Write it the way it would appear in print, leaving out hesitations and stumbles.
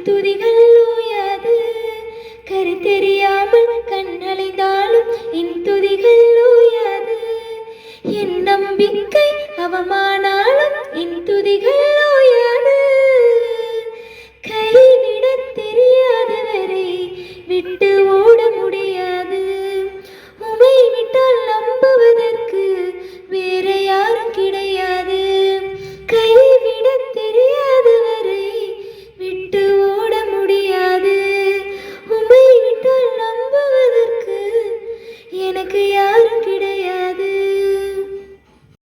துதிகள் ஓயாது. கரு தெரியாமல் கண்ணடைந்தாலும் என் துதிகள் ஓயாது. என் நம்பிக்கை அவமானாலும் என் துதிகள் ஓயாது. கைவிட தெரியாதவரை விட்டு ஓட முடியாது. உமை விட்டால் நம்புவதற்கு வேற யாரும் கிடையாது. கைவிட தெரியாதவரை விட்டு ஓட முடியாது. உமை விட்டால் நம்புவதற்கு எனக்கு யார்